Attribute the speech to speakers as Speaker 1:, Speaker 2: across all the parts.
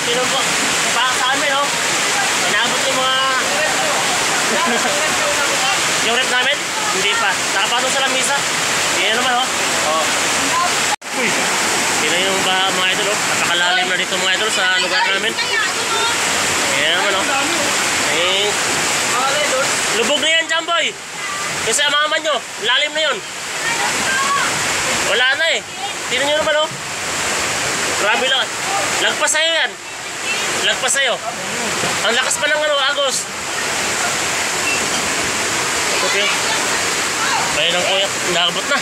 Speaker 1: Pinumpo. Sa amin, oh. Inabot yung mga... yung rep namin? Hindi pa. Nakapatong sa lamisa. Yan naman, oh. Oh. Uy. Yan yung mga idol, oh. Napakalalim na dito mga idol sa lugar namin. Yan naman, oh. Ay. Lubog na yan, Jamboy. Kasi amaman nyo. Lalim na yun. Wala na eh. Tingnan nyo naman, oh. Grabe lang. Lagpas sa'yo yan. Lagpas sa'yo. Ang lakas pa ng ano, agos. Okay. Bayan ng kuya. Nakabot na.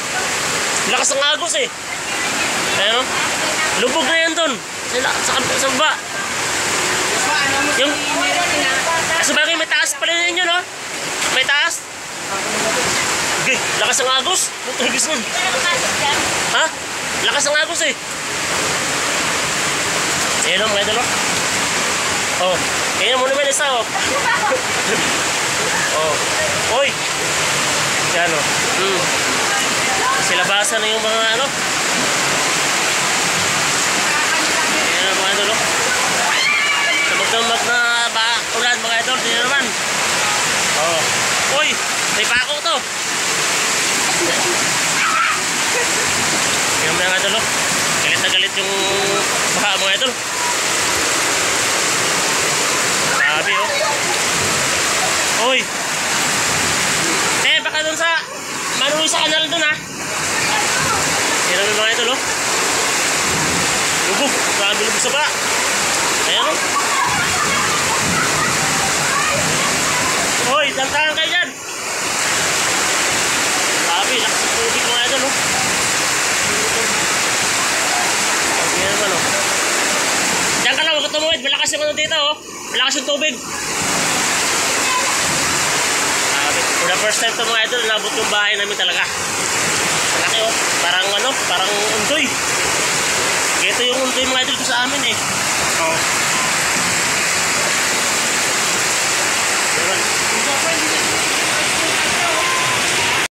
Speaker 1: Lakas ng agos eh. Ayan, oh. Lubog na yan dun. Sa baba. Yung... Sabagay may taas pala ninyo, no? May taas. Okay. Lakas ng agos. Agos nun. Ha? Lakas ng agos eh. Ayan o, mga idol. Oh, ayan mo naman isa, oh. Oh, oy. Yan o. Silabasan na yung mga ano. Ayan o, mga idol. Sabag-sabag na ulan, mga idol. Ayan naman. Oh, oy. May pako to. Ayan mga idol. Galit na galit yung baka, mga idol. Sabi, oh. Uy. Baka dun sa manuwi sa kanal dun, ha. Yan ang mga idol, oh. Lubog. Sabi lubog sa ba. Ayan, oh. Uy, tantangan kayo dyan. Sabi, lakas ng tubig, mga idol, oh. Ayan naman, oh. Diyan ka lang, huwag ka tumuwid. Malakas yung ano dito, oh. Malakas yung tubig. For the first time to mga idol, nabot yung bahay namin talaga. Malaki, oh. Parang ano, parang undoy. Ito yung undoy mga idol ko sa amin, eh. Oh.